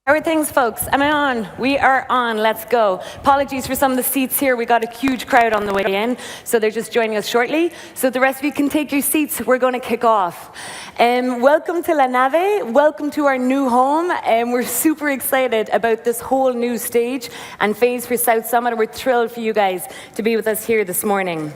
How are things, folks? Am I on? We are on. Let's go. Apologies for some of the seats here. We got a huge crowd on the way in, so they're just joining us shortly. So the rest of you can take your seats. We're going to kick off. Welcome to La Nave. Welcome to our new home. We're super excited about this whole new stage and phase for South Summit. We're thrilled for you guys to be with us here this morning.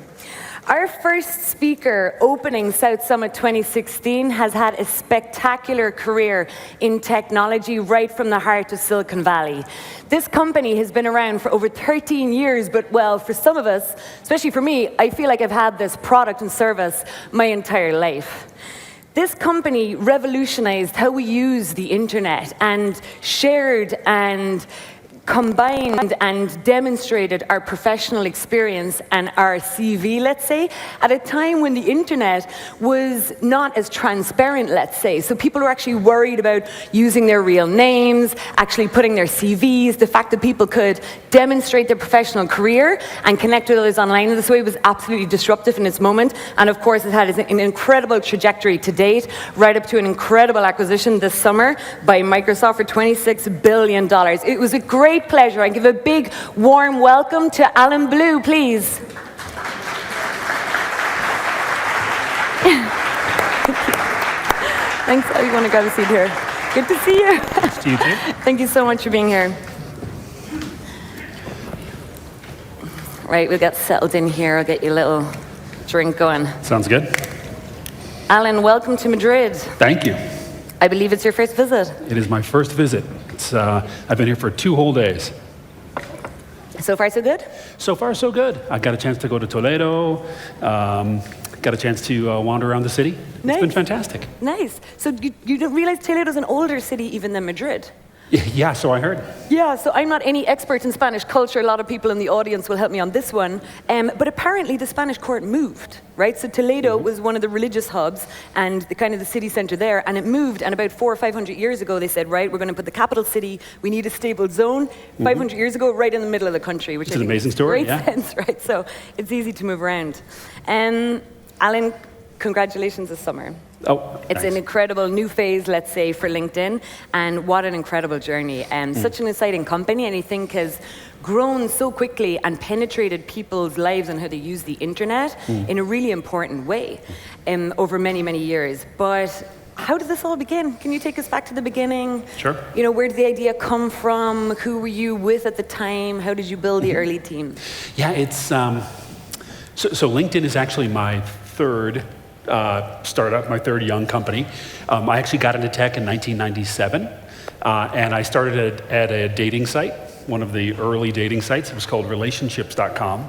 Our first speaker opening South Summit 2016 has had a spectacular career in technology right from the heart of Silicon Valley. This company has been around for over 13 years, but well, for some of us, especially for me, I feel like I've had this product and service my entire life. This company revolutionized how we use the internet and shared and combined and demonstrated our professional experience and our CV, let's say, at a time when the internet was not as transparent, let's say. So people were actually worried about using their real names, actually putting their CVs. The fact that people could demonstrate their professional career and connect with others online in this way was absolutely disruptive in its moment. And of course, it had an incredible trajectory to date, right up to an incredible acquisition this summer by Microsoft for $26 billion. It was a great pleasure. I give a big, warm welcome to Alan Blue, please. Thanks. Oh, you want to grab a seat here? Good to see you. Nice to you too. Thank you so much for being here. Right, we'll get settled in here. I'll get you a little drink going. Sounds good. Alan, welcome to Madrid. Thank you. I believe it's your first visit. It is my first visit. I've been here for 2 whole days. So far, so good? So far, so good. I got a chance to go to Toledo, got a chance to wander around the city. Nice. It's been fantastic. Nice. So you don't realize Toledo's an older city even than Madrid? Yeah, so I heard. Yeah, so I'm not any expert in Spanish culture. A lot of people in the audience will help me on this one. But apparently the Spanish court moved, right? So Toledo was one of the religious hubs and the kind of the city center there, and it moved. And about 400 or 500 years ago, they said, right, we're going to put the capital city. We need a stable zone. 500 years ago, right in the middle of the country, which It's I an think amazing story. Great sense, right? So it's easy to move around. Alan, congratulations this summer. Oh, It's an incredible new phase, let's say, for LinkedIn, and what an incredible journey. Such an exciting company, and I think has grown so quickly and penetrated people's lives and how they use the internet in a really important way over many, many years. But how did this all begin? Can you take us back to the beginning? Sure. You know, where did the idea come from? Who were you with at the time? How did you build the early team? Yeah, it's so LinkedIn is actually my third startup, my third young company. I actually got into tech in 1997, and I started at a dating site, one of the early dating sites. It was called relationships.com.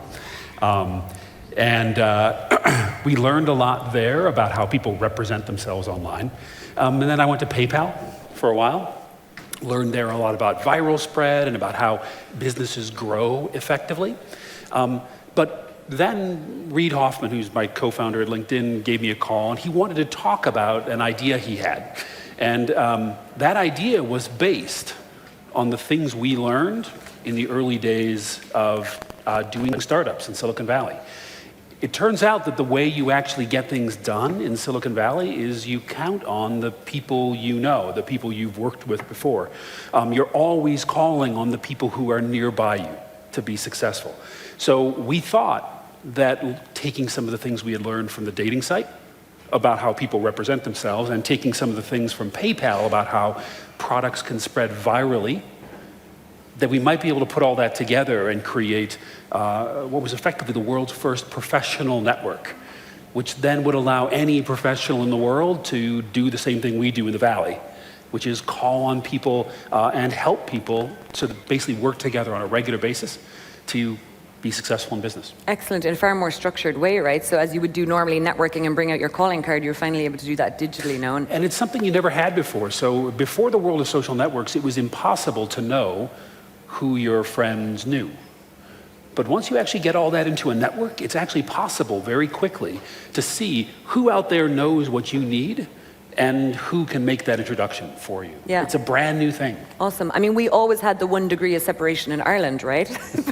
We learned a lot there about how people represent themselves online. And then I went to PayPal for a while, learned there a lot about viral spread and about how businesses grow effectively. But then Reid Hoffman, who's my co-founder at LinkedIn, gave me a call, and he wanted to talk about an idea he had. And that idea was based on the things we learned in the early days of doing startups in Silicon Valley. It turns out that the way you actually get things done in Silicon Valley is you count on the people you know, the people you've worked with before. You're always calling on the people who are nearby you to be successful. So we thought that taking some of the things we had learned from the dating site about how people represent themselves and taking some of the things from PayPal about how products can spread virally, that we might be able to put all that together and create what was effectively the world's first professional network, which then would allow any professional in the world to do the same thing we do in the Valley, which is call on people and help people to basically work together on a regular basis to be successful in business. Excellent, in a far more structured way, right? So as you would do normally networking and bring out your calling card, you're finally able to do that digitally now. And it's something you never had before. So before the world of social networks, it was impossible to know who your friends knew. But once you actually get all that into a network, it's actually possible very quickly to see who out there knows what you need and who can make that introduction for you. Yeah. It's a brand new thing. Awesome. I mean, we always had the 1 degree of separation in Ireland, right?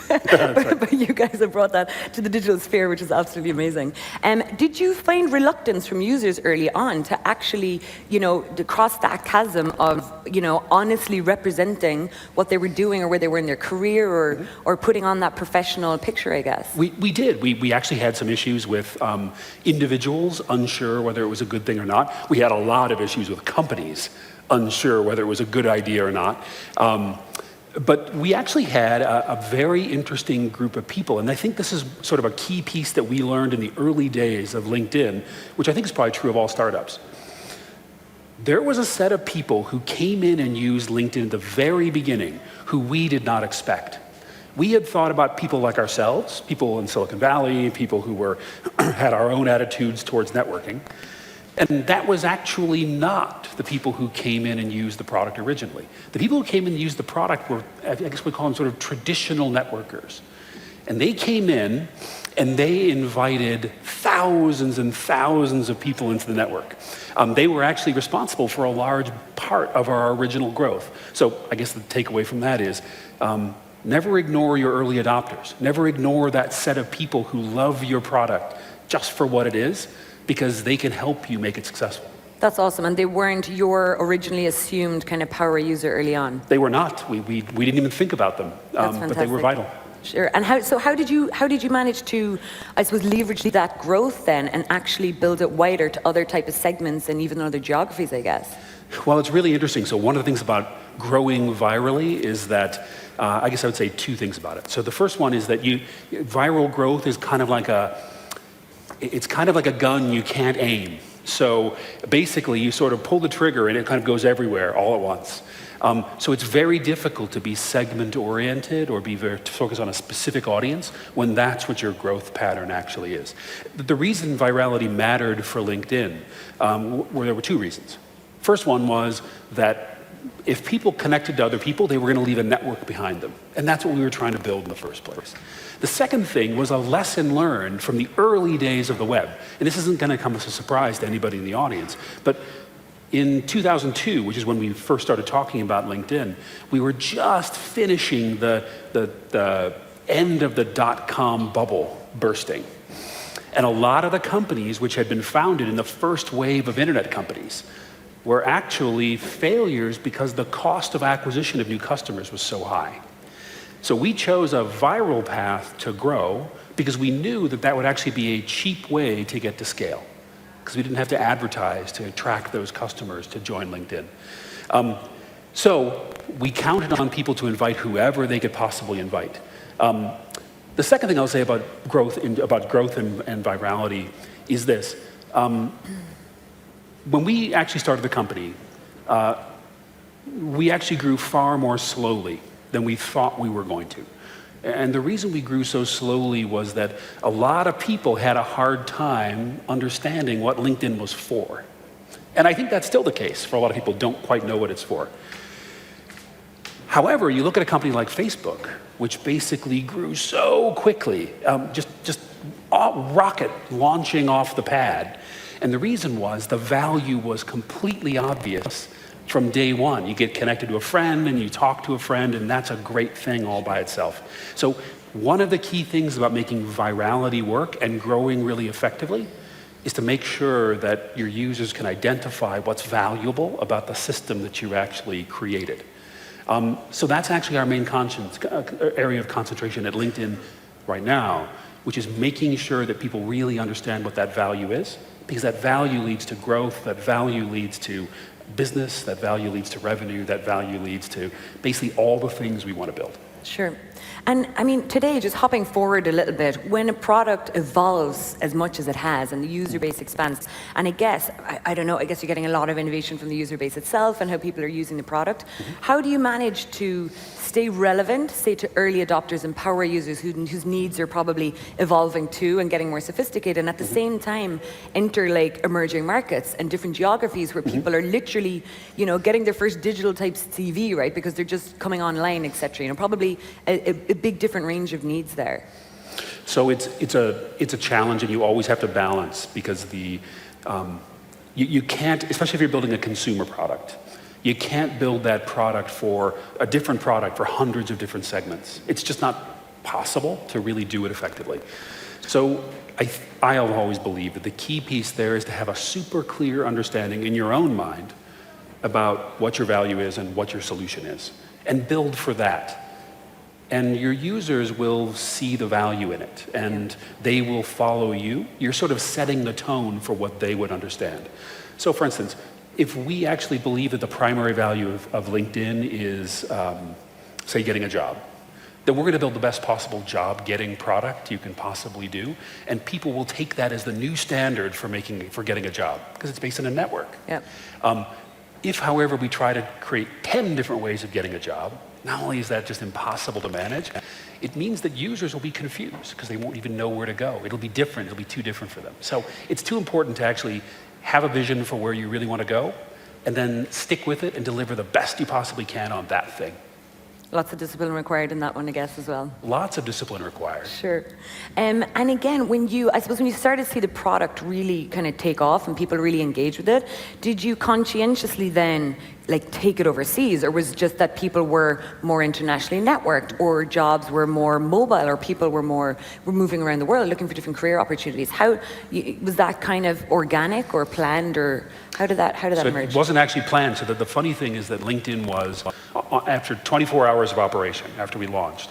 but you guys have brought that to the digital sphere, which is absolutely amazing. Did you find reluctance from users early on to actually, to cross that chasm of, honestly representing what they were doing or where they were in their career or putting on that professional picture, I guess? We did. We actually had some issues with individuals unsure whether it was a good thing or not. We had a lot of issues with companies unsure whether it was a good idea or not. But we actually had a very interesting group of people, and I think this is sort of a key piece that we learned in the early days of LinkedIn, which I think is probably true of all startups. There was a set of people who came in and used LinkedIn at the very beginning who we did not expect. We had thought about people like ourselves, people in Silicon Valley, people who had our own attitudes towards networking. And that was actually not the people who came in and used the product originally. The people who came in and used the product were, I guess we call them sort of traditional networkers. And they came in and they invited thousands and thousands of people into the network. They were actually responsible for a large part of our original growth. So I guess the takeaway from that is, never ignore your early adopters. Never ignore that set of people who love your product just for what it is, because they can help you make it successful. That's awesome. And they weren't your originally assumed kind of power user early on? They were not. We didn't even think about them, but they were vital. Sure. And how did you manage to, I suppose, leverage that growth then and actually build it wider to other type of segments and even other geographies, I guess? Well, it's really interesting. So one of the things about growing virally is that, I guess I would say two things about it. So the first one is that viral growth is kind of like it's kind of like a gun you can't aim. So basically you sort of pull the trigger and it kind of goes everywhere all at once. So it's very difficult to be segment oriented or to focus on a specific audience when that's what your growth pattern actually is. The reason virality mattered for LinkedIn, there were two reasons. First one was that if people connected to other people, they were going to leave a network behind them. And that's what we were trying to build in the first place. The second thing was a lesson learned from the early days of the web. And this isn't going to come as a surprise to anybody in the audience, but in 2002, which is when we first started talking about LinkedIn, we were just finishing the end of the dot-com bubble bursting. And a lot of the companies which had been founded in the first wave of internet companies were actually failures because the cost of acquisition of new customers was so high. So we chose a viral path to grow because we knew that would actually be a cheap way to get to scale, because we didn't have to advertise to attract those customers to join LinkedIn. So we counted on people to invite whoever they could possibly invite. The second thing I'll say about growth and virality is this. When we actually started the company, we actually grew far more slowly than we thought we were going to. And the reason we grew so slowly was that a lot of people had a hard time understanding what LinkedIn was for. And I think that's still the case for a lot of people who don't quite know what it's for. However, you look at a company like Facebook, which basically grew so quickly, just rocket launching off the pad. And the reason was the value was completely obvious from day one. You get connected to a friend and you talk to a friend, and that's a great thing all by itself. So one of the key things about making virality work and growing really effectively is to make sure that your users can identify what's valuable about the system that you actually created. So that's actually our main area of concentration at LinkedIn right now, which is making sure that people really understand what that value is, because that value leads to growth, that value leads to business, that value leads to revenue, that value leads to basically all the things we want to build. Sure. And I mean, today, just hopping forward a little bit, when a product evolves as much as it has and the user base expands, and I guess, I don't know, I guess you're getting a lot of innovation from the user base itself and how people are using the product. How do you manage to stay relevant, say to early adopters and power users whose needs are probably evolving too and getting more sophisticated, and at the same time enter like emerging markets and different geographies where people are literally, getting their first digital type CV, right? Because they're just coming online, etc. Probably a big different range of needs there. So it's a challenge, and you always have to balance, because you can't, especially if you're building a consumer product, you can't build that product for a different product for hundreds of different segments. It's just not possible to really do it effectively. So I'll always believe that the key piece there is to have a super clear understanding in your own mind about what your value is and what your solution is, and build for that. And your users will see the value in it, and they will follow you. You're sort of setting the tone for what they would understand. So for instance, if we actually believe that the primary value of LinkedIn is, say, getting a job, then we're going to build the best possible job getting product you can possibly do, and people will take that as the new standard for getting a job, because it's based on a network. Yep. If, however, we try to create 10 different ways of getting a job, not only is that just impossible to manage, it means that users will be confused because they won't even know where to go. It'll be different, it'll be too different for them. So it's too important to actually have a vision for where you really want to go, and then stick with it and deliver the best you possibly can on that thing. Lots of discipline required in that one, I guess, as well. Lots of discipline required. Sure. And again, I suppose when you started to see the product really kind of take off and people really engage with it, did you conscientiously then take it overseas, or was it just that people were more internationally networked, or jobs were more mobile, or people were moving around the world looking for different career opportunities? How was that kind of organic or planned, or how did that emerge? It wasn't actually planned. So the funny thing is that LinkedIn was, after 24 hours of operation, after we launched,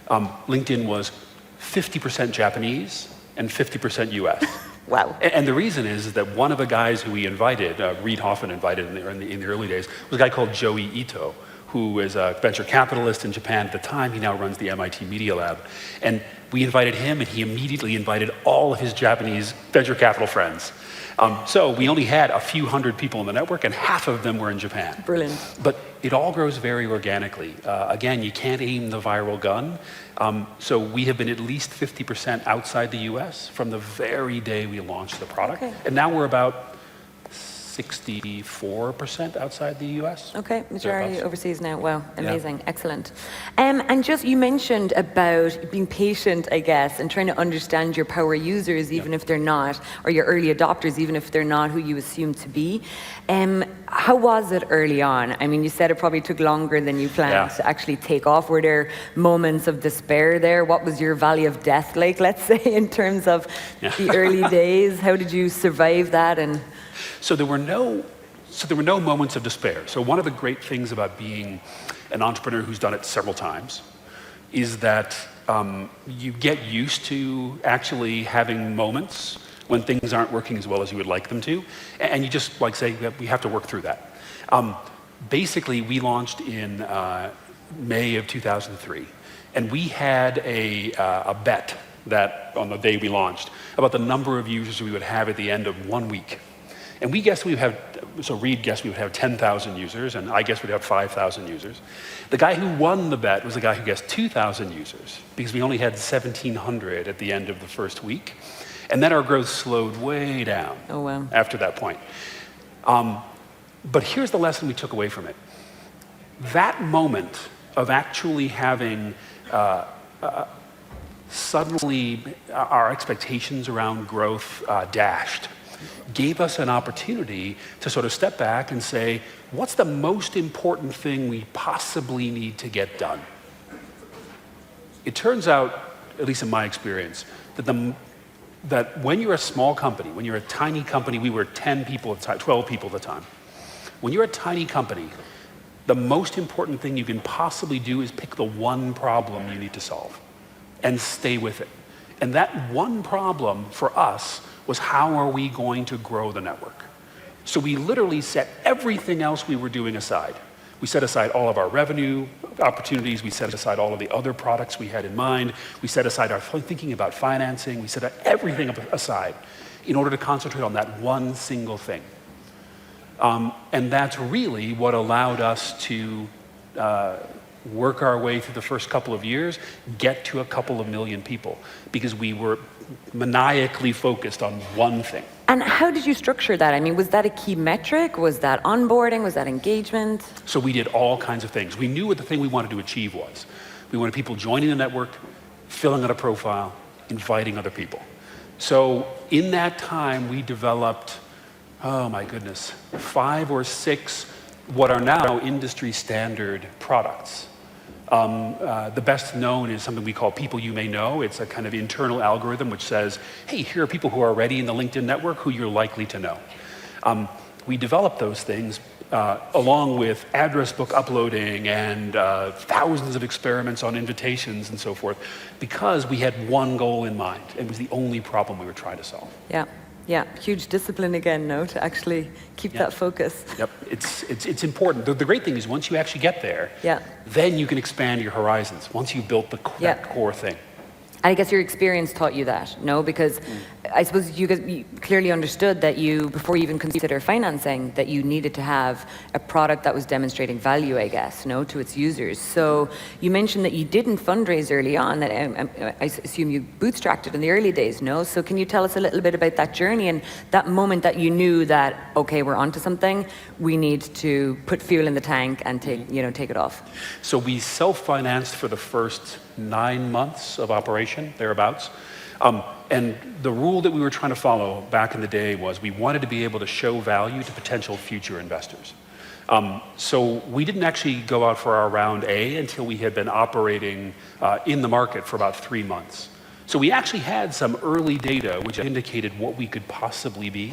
LinkedIn was 50% Japanese and 50% US. Wow. And the reason is that one of the guys who we invited, Reid Hoffman invited in the early days, was a guy called Joey Ito, who is a venture capitalist in Japan at the time. He now runs the MIT Media Lab. And we invited him, and he immediately invited all of his Japanese venture capital friends. So we only had a few hundred people in the network, and half of them were in Japan. Brilliant. But it all grows very organically. Again, you can't aim the viral gun. So we have been at least 50% outside the US from the very day we launched the product. Okay. And now we're about 64% outside the US. Okay, majority overseas now. Wow, amazing, yeah. Excellent. And just, you mentioned about being patient, I guess, and trying to understand your power users, even if they're not, or your early adopters, even if they're not who you assume to be. How was it early on? I mean, you said it probably took longer than you planned to actually take off. Were there moments of despair there? What was your valley of death like, let's say, in terms of the early days? How did you survive that? And So there were no moments of despair. So one of the great things about being an entrepreneur who's done it several times is that you get used to actually having moments when things aren't working as well as you would like them to, and you just say, we have to work through that. Basically, we launched in May of 2003, and we had a bet that on the day we launched about the number of users we would have at the end of 1 week. And we guessed Reid guessed we would have 10,000 users, and I guessed we'd have 5,000 users. The guy who won the bet was the guy who guessed 2,000 users, because we only had 1,700 at the end of the first week. And then our growth slowed way down after that point. But here's the lesson we took away from it. That moment of actually having suddenly our expectations around growth dashed gave us an opportunity to sort of step back and say, what's the most important thing we possibly need to get done? It turns out, at least in my experience, that when you're a small company, when you're a tiny company, we were 10 people at the time, 12 people at the time. When you're a tiny company, the most important thing you can possibly do is pick the one problem you need to solve and stay with it. And that one problem for us was, how are we going to grow the network? So we literally set everything else we were doing aside. We set aside all of our revenue opportunities. We set aside all of the other products we had in mind. We set aside our thinking about financing. We set everything aside in order to concentrate on that one single thing. And that's really what allowed us to work our way through the first couple of years, get to a couple of million people, because we were maniacally focused on one thing. And how did you structure that? I mean, was that a key metric? Was that onboarding? Was that engagement? So we did all kinds of things. We knew what the thing we wanted to achieve was. We wanted people joining the network, filling out a profile, inviting other people. So in that time, we developed, 5 or 6 what are now industry standard products. The best known is something we call People You May Know. It's a kind of internal algorithm which says, hey, here are people who are already in the LinkedIn network who you're likely to know. We developed those things along with address book uploading and thousands of experiments on invitations and so forth, because we had one goal in mind. It was the only problem we were trying to solve. Yeah. Yeah, huge discipline again, no, to actually keep that focus. Yep, it's important. The great thing is once you actually get there, then you can expand your horizons, once you've built that core thing. And I guess your experience taught you that, no? Because I suppose you clearly understood that before you even consider financing, that you needed to have a product that was demonstrating value, I guess, no, to its users. So you mentioned that you didn't fundraise early on, that I assume you bootstrapped it in the early days, no? So can you tell us a little bit about that journey and that moment that you knew that, okay, we're onto something, we need to put fuel in the tank and take it off? So we self-financed for the first 9 months of operation, thereabouts. And the rule that we were trying to follow back in the day was we wanted to be able to show value to potential future investors. So we didn't actually go out for our round A until we had been operating in the market for about 3 months. So we actually had some early data which indicated what we could possibly be.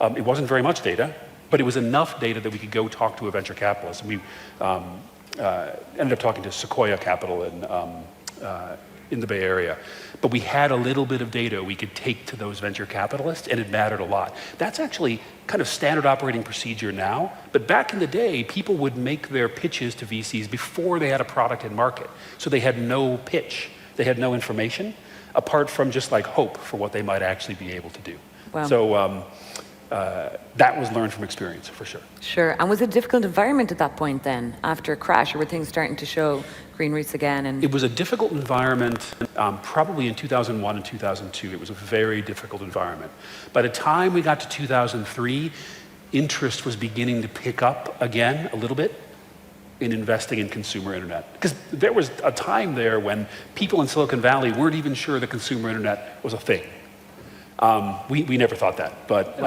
It wasn't very much data, but it was enough data that we could go talk to a venture capitalist. And we ended up talking to Sequoia Capital in the Bay Area. But we had a little bit of data we could take to those venture capitalists, and it mattered a lot. That's actually kind of standard operating procedure now, but back in the day, people would make their pitches to VCs before they had a product in market. So they had no pitch, they had no information, apart from just like hope for what they might actually be able to do. Wow. So that was learned from experience, for sure. Sure. And was it a difficult environment at that point then, after a crash, or were things starting to show green roots again? And it was a difficult environment, probably in 2001 and 2002. It was a very difficult environment. By the time we got to 2003, interest was beginning to pick up again a little bit in investing in consumer internet. Because there was a time there when people in Silicon Valley weren't even sure the consumer internet was a thing. We never thought that, but...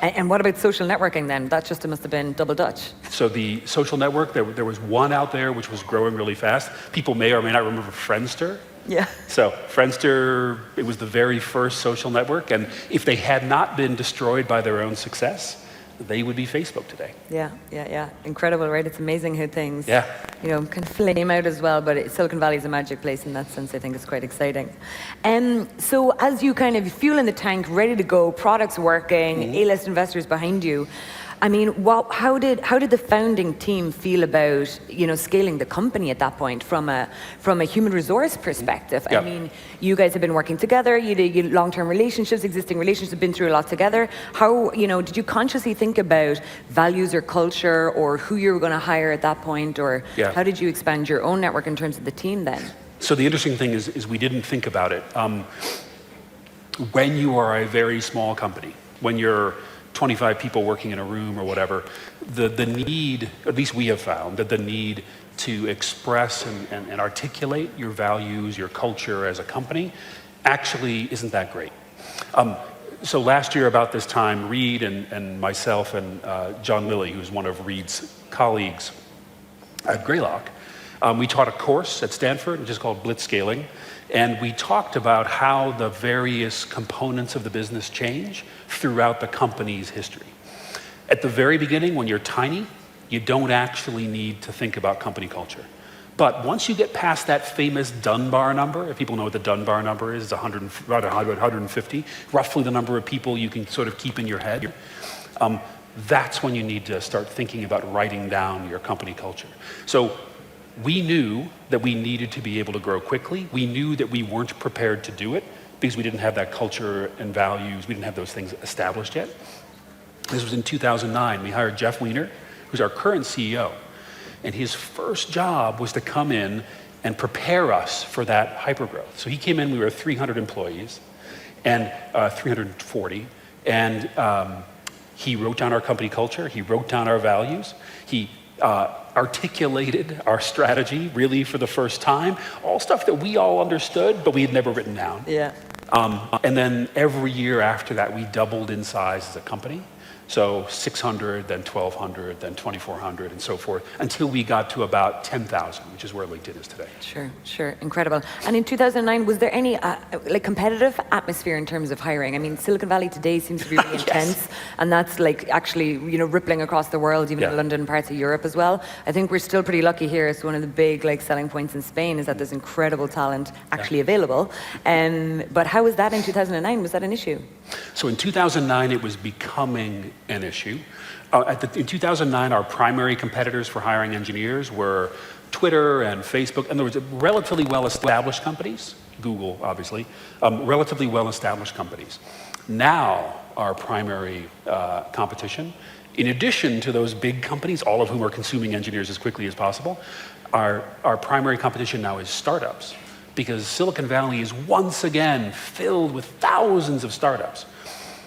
And what about social networking then? That just must have been double Dutch. So the social network, there was one out there which was growing really fast. People may or may not remember Friendster. Yeah. So Friendster, it was the very first social network, and if they had not been destroyed by their own success, they would be Facebook today. Yeah. Incredible, right? It's amazing how things, can flame out as well, but Silicon Valley is a magic place in that sense. I think it's quite exciting. So as you kind of fuel in the tank, ready to go, products working, A-list investors behind you, I mean, how did the founding team feel about, scaling the company at that point from a human resource perspective? Yeah. I mean, you guys have been working together, you long-term relationships, existing relationships, have been through a lot together. How, did you consciously think about values or culture or who you were going to hire at that point, or how did you expand your own network in terms of the team then? So the interesting thing is we didn't think about it. When you are a very small company, when you're 25 people working in a room or whatever, the need, at least we have found, that the need to express and articulate your values, your culture as a company, actually isn't that great. So last year about this time, Reid and myself and John Lilly, who's one of Reid's colleagues at Greylock, we taught a course at Stanford, which is called Blitzscaling, and we talked about how the various components of the business change throughout the company's history. At the very beginning, when you're tiny, you don't actually need to think about company culture. But once you get past that famous Dunbar number, if people know what the Dunbar number is, it's 150, roughly the number of people you can sort of keep in your head, that's when you need to start thinking about writing down your company culture. So we knew that we needed to be able to grow quickly. We knew that we weren't prepared to do it because we didn't have that culture and values. We didn't have those things established yet. This was in 2009. We hired Jeff Weiner, who's our current CEO. And his first job was to come in and prepare us for that hypergrowth. So he came in, we were 300 employees, and 340. And he wrote down our company culture. He wrote down our values. He articulated our strategy really for the first time, all stuff that we all understood, but we had never written down. Yeah. And then every year after that, we doubled in size as a company. So 600, then 1,200, then 2,400, and so forth, until we got to about 10,000, which is where LinkedIn is today. Sure, incredible. And in 2009, was there any like competitive atmosphere in terms of hiring? I mean, Silicon Valley today seems to be really intense, and that's like actually, you know, rippling across the world, even in London and parts of Europe as well. I think we're still pretty lucky here. It's one of the big like selling points in Spain is that there's incredible talent actually available. But how was that in 2009? Was that an issue? So in 2009, it was becoming an issue. In 2009, our primary competitors for hiring engineers were Twitter and Facebook, and there was relatively well-established companies, Google, obviously, relatively well-established companies. Now, our primary competition, in addition to those big companies, all of whom are consuming engineers as quickly as possible, our primary competition now is startups, because Silicon Valley is once again filled with thousands of startups.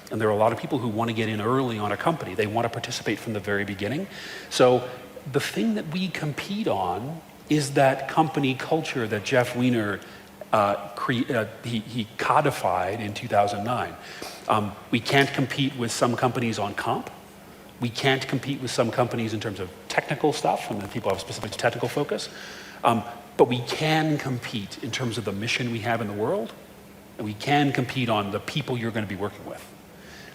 And there are a lot of people who want to get in early on a company. They want to participate from the very beginning. So the thing that we compete on is that company culture that Jeff Weiner he codified in 2009. We can't compete with some companies on comp. We can't compete with some companies in terms of technical stuff, and then people have specific technical focus. But we can compete in terms of the mission we have in the world, and we can compete on the people you're going to be working with.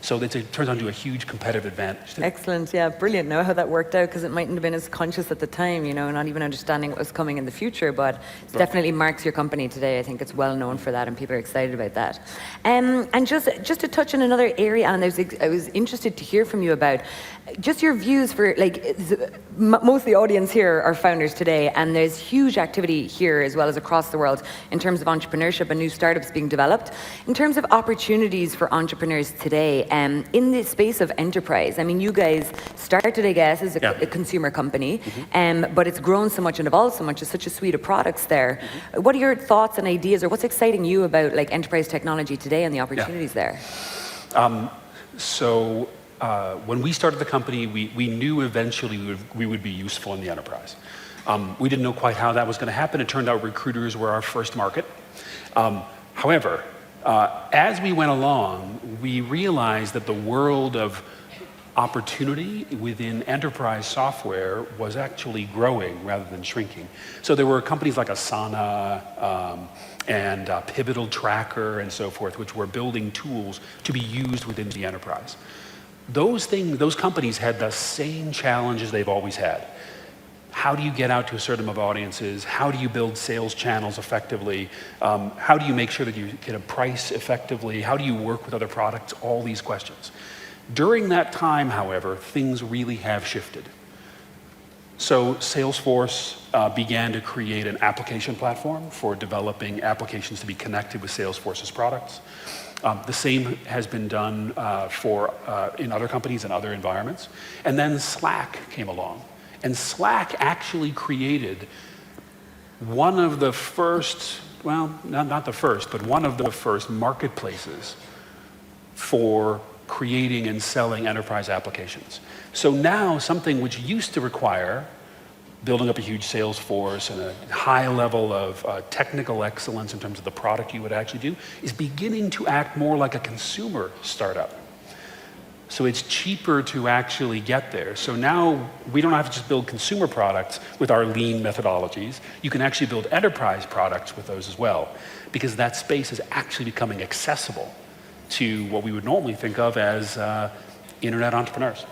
So it turns out to a huge competitive advantage. Excellent, yeah, brilliant. Know how that worked out, because it mightn't have been as conscious at the time, you know, not even understanding what was coming in the future, but it definitely marks your company today. I think it's well known for that, and people are excited about that. And just to touch on another area, and I was interested to hear from you about just your views for, like, most of the audience here are founders today, and there's huge activity here as well as across the world in terms of entrepreneurship and new startups being developed. In terms of opportunities for entrepreneurs today, in the space of enterprise, I mean, you guys started, I guess, as a consumer company, but it's grown so much and evolved so much. It's such a suite of products there. What are your thoughts and ideas, or what's exciting you about like enterprise technology today and the opportunities there? When we started the company, we knew eventually we would be useful in the enterprise. We didn't know quite how that was going to happen. It turned out recruiters were our first market. However, as we went along, we realized that the world of opportunity within enterprise software was actually growing rather than shrinking. So there were companies like Asana and Pivotal Tracker and so forth, which were building tools to be used within the enterprise. Those companies had the same challenges they've always had. How do you get out to a certain number of audiences? How do you build sales channels effectively? How do you make sure that you get a price effectively? How do you work with other products? All these questions. During that time, however, things really have shifted. So Salesforce began to create an application platform for developing applications to be connected with Salesforce's products. The same has been done in other companies and other environments. And then Slack came along. And Slack actually created one of the first, well, not the first, but one of the first marketplaces for creating and selling enterprise applications. So now something which used to require building up a huge sales force and a high level of technical excellence in terms of the product you would actually do is beginning to act more like a consumer startup. So it's cheaper to actually get there. So now we don't have to just build consumer products with our lean methodologies. You can actually build enterprise products with those as well, because that space is actually becoming accessible to what we would normally think of as internet entrepreneurs.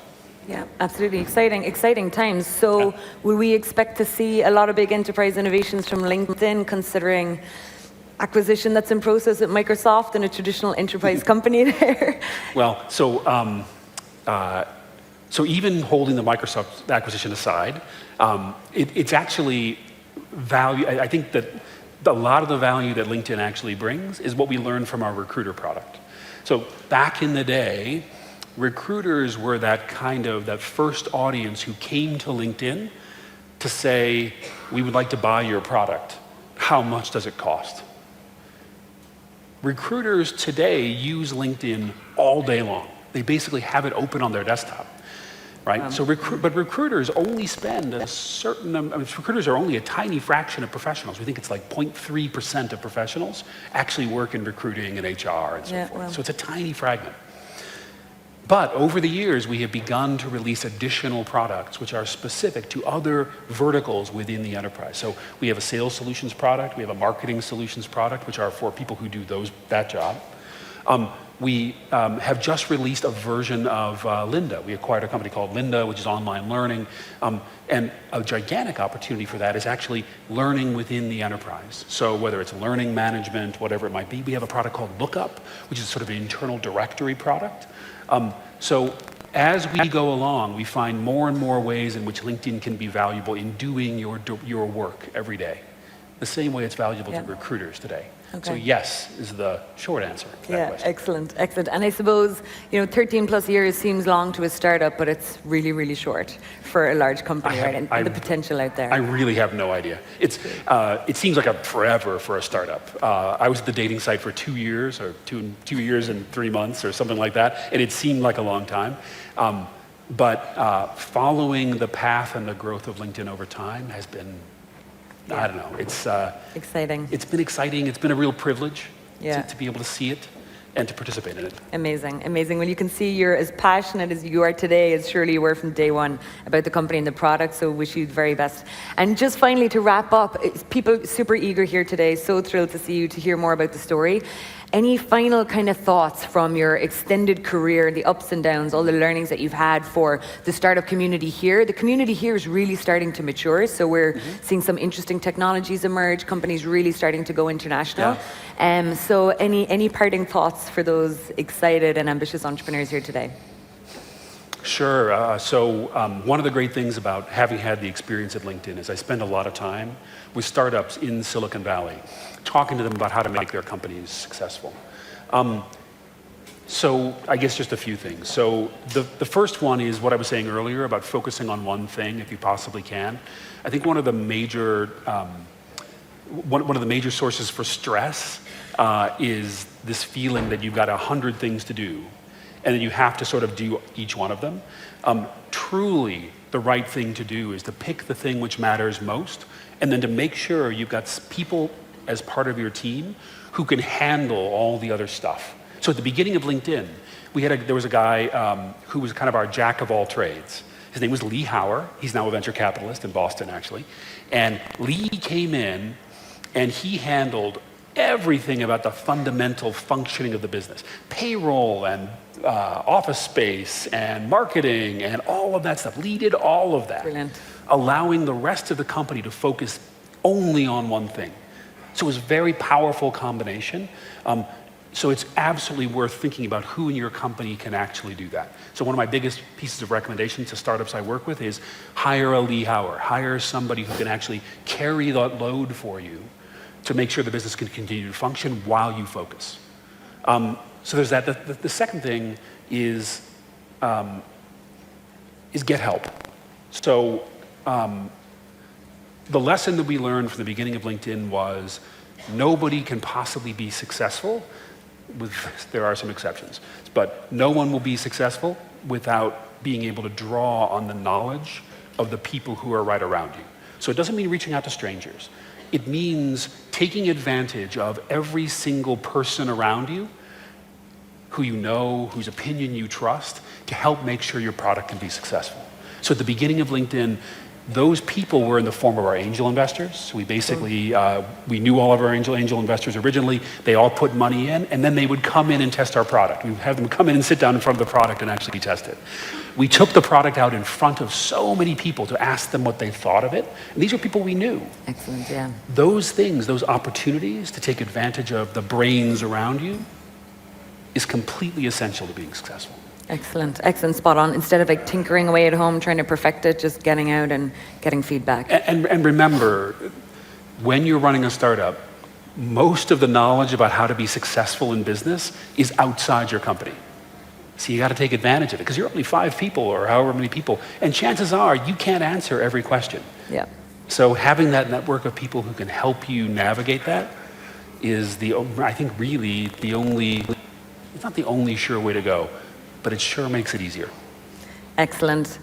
Yeah, absolutely. Exciting times. So will we expect to see a lot of big enterprise innovations from LinkedIn, considering acquisition that's in process at Microsoft and a traditional enterprise company there? Well, so even holding the Microsoft acquisition aside, it's actually value. I think that a lot of the value that LinkedIn actually brings is what we learned from our recruiter product. So back in the day, recruiters were that first audience who came to LinkedIn to say, we would like to buy your product. How much does it cost? Recruiters today use LinkedIn all day long. They basically have it open on their desktop, right? But recruiters only spend a certain, recruiters are only a tiny fraction of professionals. We think it's like 0.3% of professionals actually work in recruiting and HR and so forth. So it's a tiny fragment. But over the years, we have begun to release additional products which are specific to other verticals within the enterprise. So we have a sales solutions product, we have a marketing solutions product, which are for people who do that job. We have just released a version of Lynda. We acquired a company called Lynda, which is online learning. And a gigantic opportunity for that is actually learning within the enterprise. So whether it's learning management, whatever it might be, we have a product called Lookup, which is sort of an internal directory product. So as we go along, we find more and more ways in which LinkedIn can be valuable in doing your work every day. The same way it's valuable to recruiters today. Okay. So yes is the short answer to that question. Excellent, excellent. And I suppose, 13 plus years seems long to a startup, but it's really, really short for a large company, right? And the potential out there. I really have no idea. It seems like a forever for a startup. I was at the dating site for 2 years, or two years and 3 months, or something like that, and it seemed like a long time. But following the path and the growth of LinkedIn over time has been, I don't know, it's exciting. It's been exciting. It's been a real privilege to be able to see it and to participate in it. Amazing, amazing. Well, you can see you're as passionate as you are today as surely you were from day one about the company and the product, so wish you the very best. And just finally, to wrap up, people super eager here today, so thrilled to see you, to hear more about the story. Any final kind of thoughts from your extended career, the ups and downs, all the learnings that you've had for the startup community here? The community here is really starting to mature, so we're seeing some interesting technologies emerge, companies really starting to go international. So any parting thoughts for those excited and ambitious entrepreneurs here today? Sure. So one of the great things about having had the experience at LinkedIn is I spend a lot of time with startups in Silicon Valley, talking to them about how to make their companies successful. So I guess just a few things. So the first one is what I was saying earlier about focusing on one thing if you possibly can. I think one of the major sources for stress is this feeling that you've got 100 things to do, and then you have to sort of do each one of them. Truly, the right thing to do is to pick the thing which matters most, and then to make sure you've got people as part of your team who can handle all the other stuff. So at the beginning of LinkedIn, there was a guy who was kind of our jack of all trades. His name was Lee Hauer. He's now a venture capitalist in Boston, actually. And Lee came in, and he handled everything about the fundamental functioning of the business. Payroll and office space and marketing and all of that stuff. Lee did all of that. Brilliant. Allowing the rest of the company to focus only on one thing. So it was a very powerful combination. So it's absolutely worth thinking about who in your company can actually do that. So one of my biggest pieces of recommendation to startups I work with is hire a Lee Hauer. Hire somebody who can actually carry that load for you to make sure the business can continue to function while you focus. So there's that. The second thing is get help. So the lesson that we learned from the beginning of LinkedIn was nobody can possibly be successful there are some exceptions, but no one will be successful without being able to draw on the knowledge of the people who are right around you. So it doesn't mean reaching out to strangers. It means taking advantage of every single person around you who you know, whose opinion you trust, to help make sure your product can be successful. So at the beginning of LinkedIn, those people were in the form of our angel investors. So we basically, we knew all of our angel investors originally. They all put money in, and then they would come in and test our product. We would have them come in and sit down in front of the product and actually test it. We took the product out in front of so many people to ask them what they thought of it. And these are people we knew. Excellent, yeah. Those things, those opportunities to take advantage of the brains around you is completely essential to being successful. Excellent, excellent, spot on. Instead of like tinkering away at home, trying to perfect it, just getting out and getting feedback. And remember, when you're running a startup, most of the knowledge about how to be successful in business is outside your company. So you got to take advantage of it because you're only 5 people or however many people, and chances are you can't answer every question. Yeah. So having that network of people who can help you navigate that is I think really the only, it's not the only sure way to go, but it sure makes it easier. Excellent.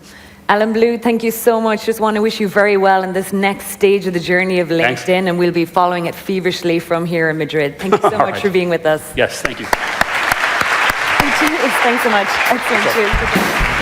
Alan Blue, thank you so much. Just want to wish you very well in this next stage of the journey of LinkedIn. Thanks. And we'll be following it feverishly from here in Madrid. Thank you so much for being with us. Yes, thank you. Cheers. Thanks so much. Excellent. Cheers.